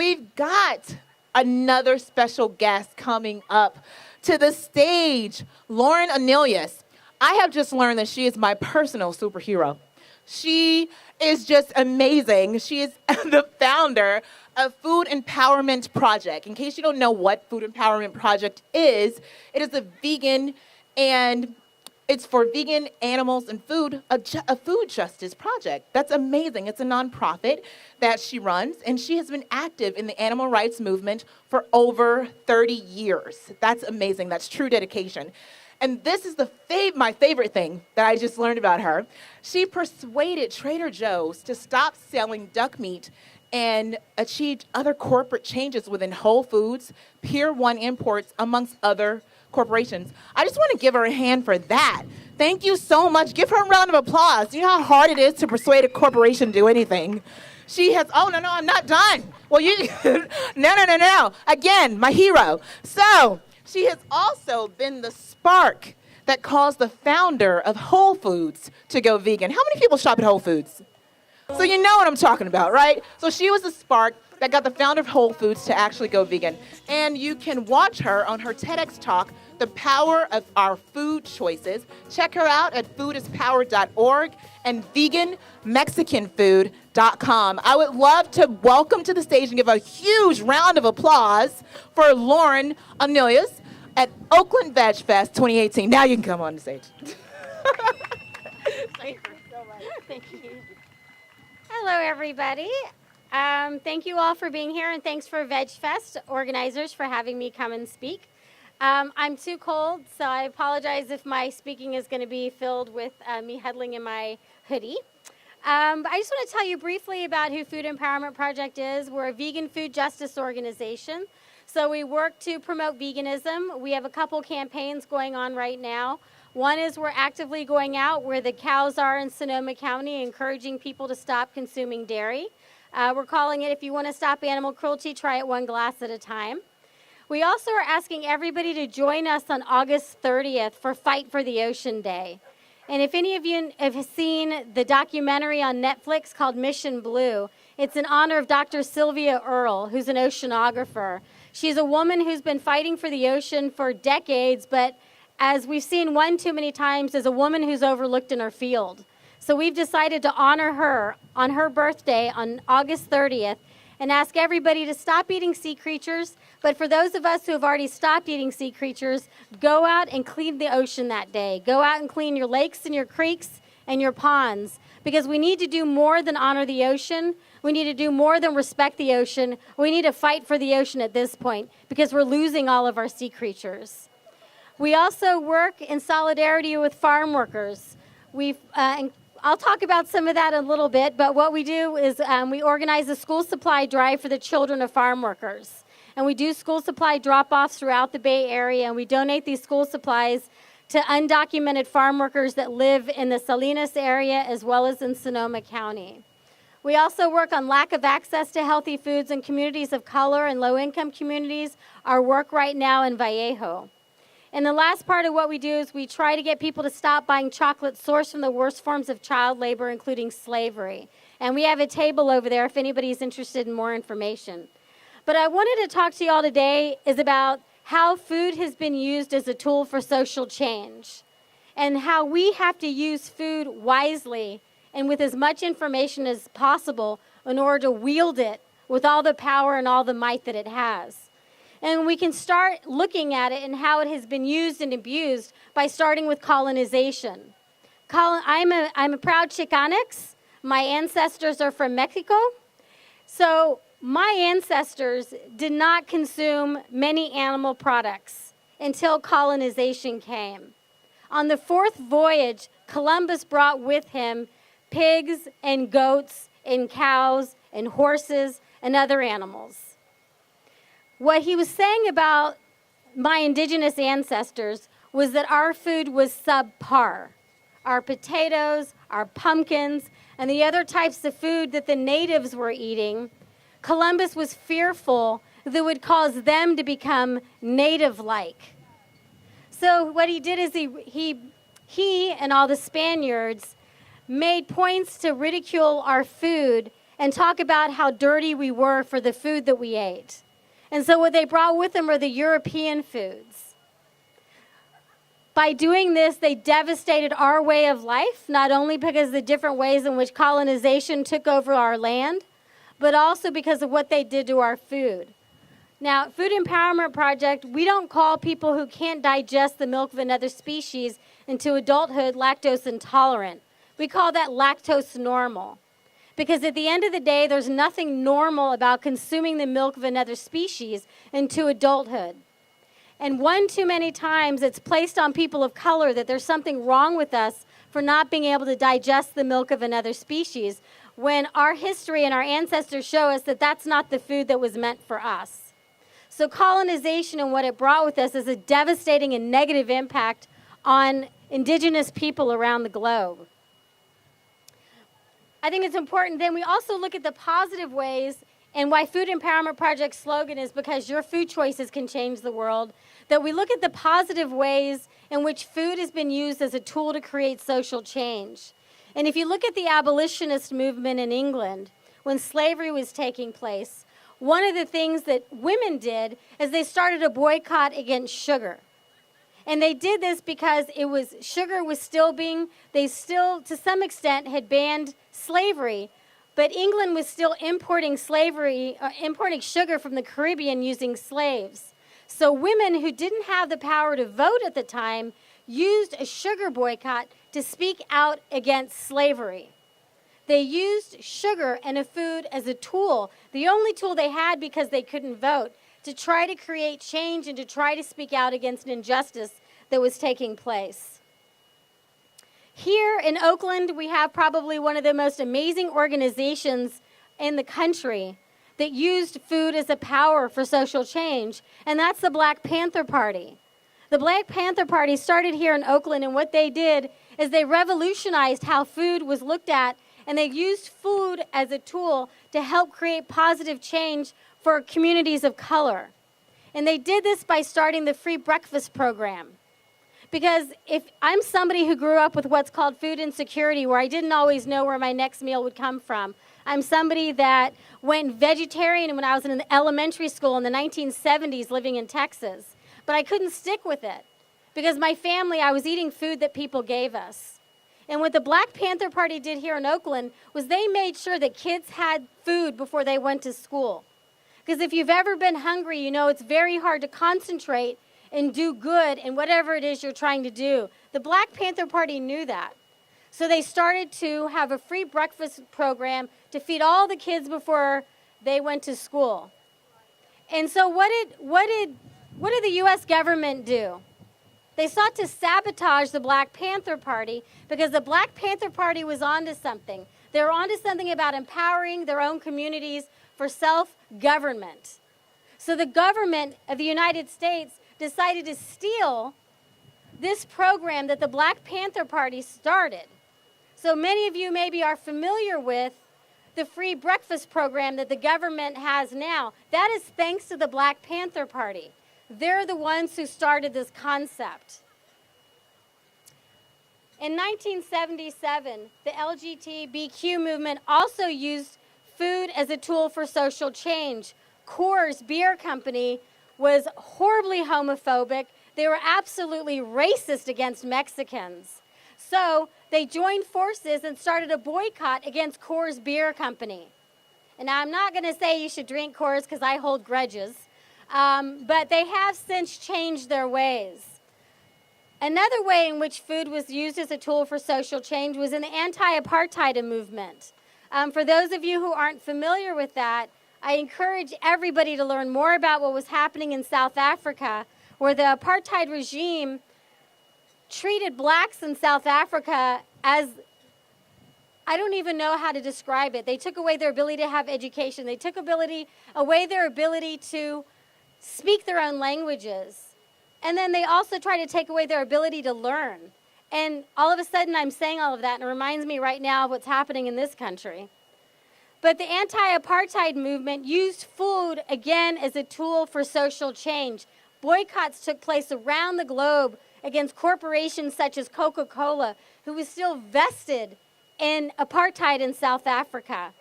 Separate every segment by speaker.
Speaker 1: we've got another special guest coming up to the stage, Lauren Ornelas. I have just learned that she is my personal superhero. She is just amazing. She is the founder of Food Empowerment Project. In case you don't know what Food Empowerment Project is, it is a vegan and it's for vegan animals and food, a food justice project. That's amazing. It's a nonprofit that she runs, and she has been active in the animal rights movement for over 30 years. That's amazing. That's true dedication. And this is my favorite thing that I just learned about her. She persuaded Trader Joe's to stop selling duck meat and achieved other corporate changes within Whole Foods, Pier 1 Imports, amongst other corporations. I just want to give her a hand for that. Thank you so much. Give her a round of applause. You know how hard it is to persuade a corporation to do anything. She has, oh, no, I'm not done. Well, no. Again, my hero. So, she has also been the spark that caused the founder of Whole Foods to go vegan. How many people shop at Whole Foods? So you know what I'm talking about, right? So she was the spark that got the founder of Whole Foods to actually go vegan. And you can watch her on her TEDx talk, The Power of Our Food Choices. Check her out at foodispower.org and veganmexicanfood.com. I would love to welcome to the stage and give a huge round of applause for Lauren Ornelas at Oakland VegFest 2018. Now you can come on the stage.
Speaker 2: Thank you so much. Thank you. Hello, everybody. Thank you all for being here, and thanks for VegFest organizers for having me come and speak. I'm too cold, so I apologize if my speaking is going to be filled with me huddling in my hoodie. I just want to tell you briefly about who Food Empowerment Project is. We're a vegan food justice organization, so we work to promote veganism. We have a couple campaigns going on right now. One is we're actively going out where the cows are in Sonoma County, encouraging people to stop consuming dairy. We're calling it, if you want to stop animal cruelty, try it one glass at a time. We also are asking everybody to join us on August 30th for Fight for the Ocean Day. And if any of you have seen the documentary on Netflix called Mission Blue, it's in honor of Dr. Sylvia Earle, who's an oceanographer. She's a woman who's been fighting for the ocean for decades, but as we've seen one too many times, is a woman who's overlooked in her field. So we've decided to honor her on her birthday on August 30th and ask everybody to stop eating sea creatures. But for those of us who have already stopped eating sea creatures, go out and clean the ocean that day. Go out and clean your lakes and your creeks and your ponds, because we need to do more than honor the ocean. We need to do more than respect the ocean. We need to fight for the ocean at this point, because we're losing all of our sea creatures. We also work in solidarity with farm workers. And I'll talk about some of that in a little bit, but what we do is we organize a school supply drive for the children of farm workers. And we do school supply drop-offs throughout the Bay Area, and we donate these school supplies to undocumented farm workers that live in the Salinas area as well as in Sonoma County. We also work on lack of access to healthy foods in communities of color and low-income communities. Our work right now in Vallejo. And the last part of what we do is we try to get people to stop buying chocolate sourced from the worst forms of child labor, including slavery. And we have a table over there if anybody's interested in more information. But I wanted to talk to you all today is about how food has been used as a tool for social change, and how we have to use food wisely and with as much information as possible in order to wield it with all the power and all the might that it has. And we can start looking at it and how it has been used and abused by starting with colonization. I'm a proud Chicanx. My ancestors are from Mexico. So my ancestors did not consume many animal products until colonization came. On the fourth voyage, Columbus brought with him pigs and goats and cows and horses and other animals. What he was saying about my indigenous ancestors was that our food was subpar. Our potatoes, our pumpkins, and the other types of food that the natives were eating, Columbus was fearful that would cause them to become native-like. So what he did is he and all the Spaniards made points to ridicule our food and talk about how dirty we were for the food that we ate. And so what they brought with them are the European foods. By doing this, they devastated our way of life, not only because of the different ways in which colonization took over our land, but also because of what they did to our food. Now, Food Empowerment Project, we don't call people who can't digest the milk of another species into adulthood lactose intolerant. We call that lactose normal. Because at the end of the day, there's nothing normal about consuming the milk of another species into adulthood. And one too many times it's placed on people of color that there's something wrong with us for not being able to digest the milk of another species, when our history and our ancestors show us that that's not the food that was meant for us. So colonization and what it brought with us is a devastating and negative impact on indigenous people around the globe. I think it's important then we also look at the positive ways, and why Food Empowerment Project's slogan is because your food choices can change the world, that we look at the positive ways in which food has been used as a tool to create social change. And if you look at the abolitionist movement in England, when slavery was taking place, one of the things that women did is they started a boycott against sugar. And they did this because sugar was still they still, to some extent, had banned slavery, but England was still importing sugar from the Caribbean using slaves. So women who didn't have the power to vote at the time used a sugar boycott to speak out against slavery. They used sugar and a food as a tool, the only tool they had because they couldn't vote, to try to create change and to try to speak out against an injustice that was taking place. Here in Oakland, we have probably one of the most amazing organizations in the country that used food as a power for social change, and that's the Black Panther Party. The Black Panther Party started here in Oakland, and what they did is they revolutionized how food was looked at, and they used food as a tool to help create positive change for communities of color. And they did this by starting the free breakfast program. Because if I'm somebody who grew up with what's called food insecurity, where I didn't always know where my next meal would come from. I'm somebody that went vegetarian when I was in elementary school in the 1970s living in Texas. But I couldn't stick with it because my family, I was eating food that people gave us. And what the Black Panther Party did here in Oakland was they made sure that kids had food before they went to school. Because if you've ever been hungry, you know it's very hard to concentrate and do good in whatever it is you're trying to do. The Black Panther Party knew that. So they started to have a free breakfast program to feed all the kids before they went to school. And so what did the U.S. government do? They sought to sabotage the Black Panther Party because the Black Panther Party was onto something. They were onto something about empowering their own communities for self-government. So the government of the United States decided to steal this program that the Black Panther Party started. So many of you maybe are familiar with the free breakfast program that the government has now. That is thanks to the Black Panther Party. They're the ones who started this concept. In 1977, the LGBTQ movement also used food as a tool for social change. Coors Beer Company was horribly homophobic. They were absolutely racist against Mexicans. So they joined forces and started a boycott against Coors Beer Company. And now I'm not going to say you should drink Coors because I hold grudges, but they have since changed their ways. Another way in which food was used as a tool for social change was in the anti-apartheid movement. For those of you who aren't familiar with that, I encourage everybody to learn more about what was happening in South Africa, where the apartheid regime treated blacks in South Africa as, I don't even know how to describe it. They took away their ability to have education. They took away their ability to speak their own languages. And then they also tried to take away their ability to learn. And all of a sudden I'm saying all of that, and it reminds me right now of what's happening in this country. But the anti-apartheid movement used food, again, as a tool for social change. Boycotts took place around the globe against corporations such as Coca-Cola, who was still vested in apartheid in South Africa.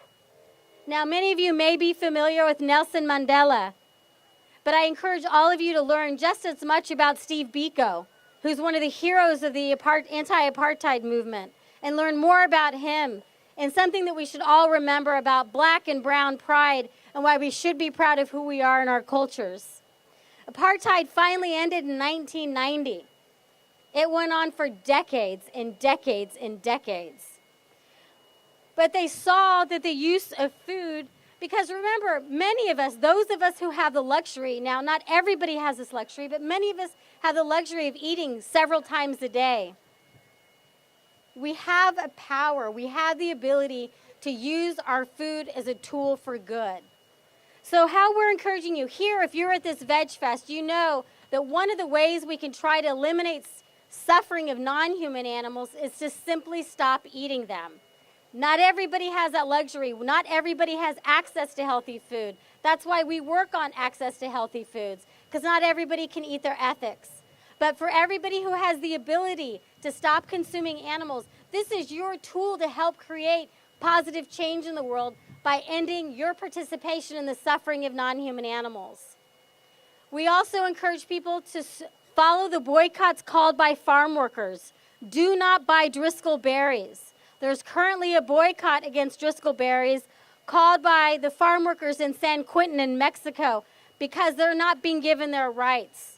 Speaker 2: Now, many of you may be familiar with Nelson Mandela, but I encourage all of you to learn just as much about Steve Biko, who's one of the heroes of the anti-apartheid movement, and learn more about him and something that we should all remember about black and brown pride and why we should be proud of who we are in our cultures. Apartheid finally ended in 1990. It went on for decades and decades and decades. But they saw that the use of food, because remember, many of us, those of us who have the luxury, now not everybody has this luxury, but many of us have the luxury of eating several times a day. We have a power, we have the ability to use our food as a tool for good. So how we're encouraging you here, if you're at this VegFest, you know that one of the ways we can try to eliminate suffering of non-human animals is to simply stop eating them. Not everybody has that luxury. Not everybody has access to healthy food. That's why we work on access to healthy foods, because not everybody can eat their ethics. But for everybody who has the ability to stop consuming animals, this is your tool to help create positive change in the world by ending your participation in the suffering of non-human animals. We also encourage people to follow the boycotts called by farm workers. Do not buy Driscoll berries. There's currently a boycott against Driscoll berries called by the farm workers in San Quentin in Mexico because they're not being given their rights.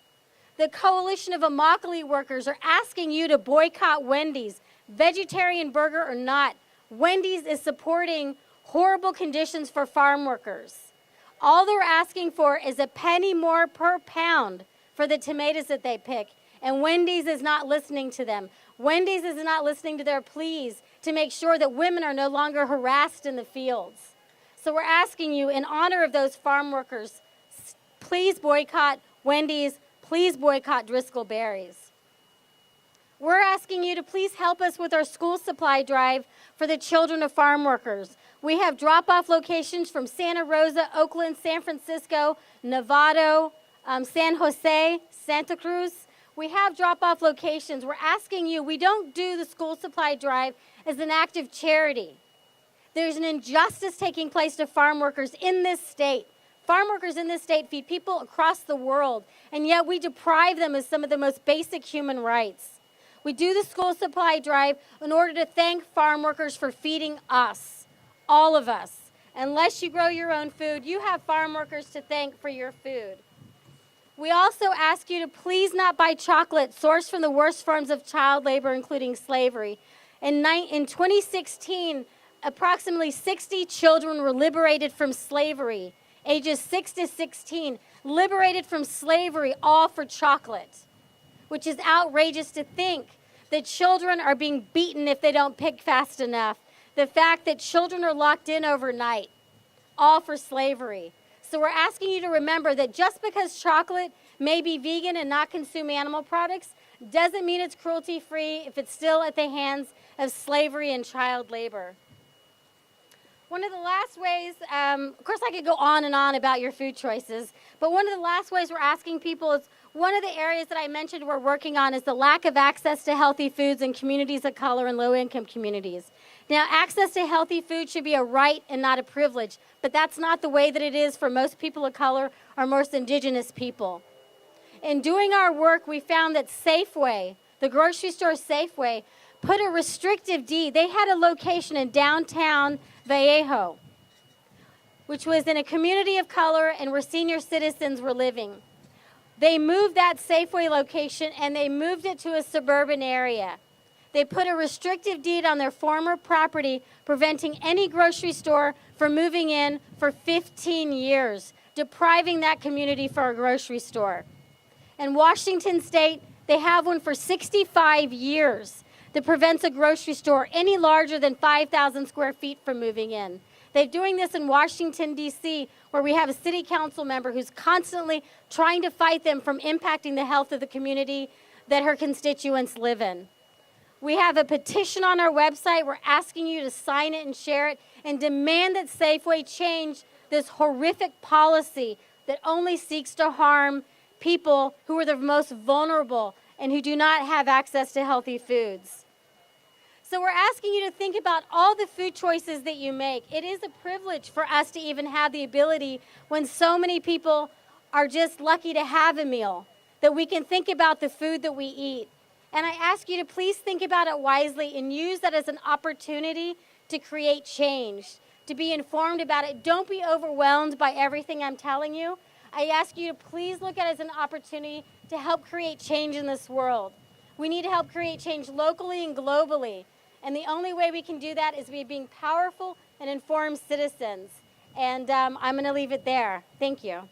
Speaker 2: The Coalition of Immokalee workers are asking you to boycott Wendy's, vegetarian burger or not. Wendy's is supporting horrible conditions for farm workers. All they're asking for is a penny more per pound for the tomatoes that they pick, and Wendy's is not listening to them. Wendy's is not listening to their pleas to make sure that women are no longer harassed in the fields. So we're asking you, in honor of those farm workers, please boycott Wendy's, please boycott Driscoll berries. We're asking you to please help us with our school supply drive for the children of farm workers. We have drop-off locations from Santa Rosa, Oakland, San Francisco, Novato, San Jose, Santa Cruz. We have drop-off locations. We're asking you, we don't do the school supply drive as an act of charity. There's an injustice taking place to farm workers in this state. Farm workers in this state feed people across the world, and yet we deprive them of some of the most basic human rights. We do the school supply drive in order to thank farm workers for feeding us, all of us. Unless you grow your own food, you have farm workers to thank for your food. We also ask you to please not buy chocolate sourced from the worst forms of child labor, including slavery. In 2016, approximately 60 children were liberated from slavery, ages 6 to 16, liberated from slavery, all for chocolate, which is outrageous to think that children are being beaten if they don't pick fast enough. The fact that children are locked in overnight, all for slavery. So we're asking you to remember that just because chocolate may be vegan and not consume animal products doesn't mean it's cruelty-free if it's still at the hands of slavery and child labor. One of the last ways, of course I could go on and on about your food choices, but one of the last ways we're asking people is, one of the areas that I mentioned we're working on is the lack of access to healthy foods in communities of color and low-income communities. Now, access to healthy food should be a right and not a privilege, but that's not the way that it is for most people of color or most indigenous people. In doing our work, we found that Safeway, the grocery store Safeway, put a restrictive deed. They had a location in downtown Vallejo, which was in a community of color and where senior citizens were living. They moved that Safeway location and they moved it to a suburban area. They put a restrictive deed on their former property, preventing any grocery store from moving in for 15 years, depriving that community for a grocery store. In Washington State, they have one for 65 years that prevents a grocery store any larger than 5,000 square feet from moving in. They're doing this in Washington, D.C., where we have a city council member who's constantly trying to fight them from impacting the health of the community that her constituents live in. We have a petition on our website. We're asking you to sign it and share it and demand that Safeway change this horrific policy that only seeks to harm people who are the most vulnerable and who do not have access to healthy foods. So we're asking you to think about all the food choices that you make. It is a privilege for us to even have the ability, when so many people are just lucky to have a meal, that we can think about the food that we eat. And I ask you to please think about it wisely and use that as an opportunity to create change, to be informed about it. Don't be overwhelmed by everything I'm telling you. I ask you to please look at it as an opportunity to help create change in this world. We need to help create change locally and globally. And the only way we can do that is by being powerful and informed citizens. And I'm going to leave it there. Thank you.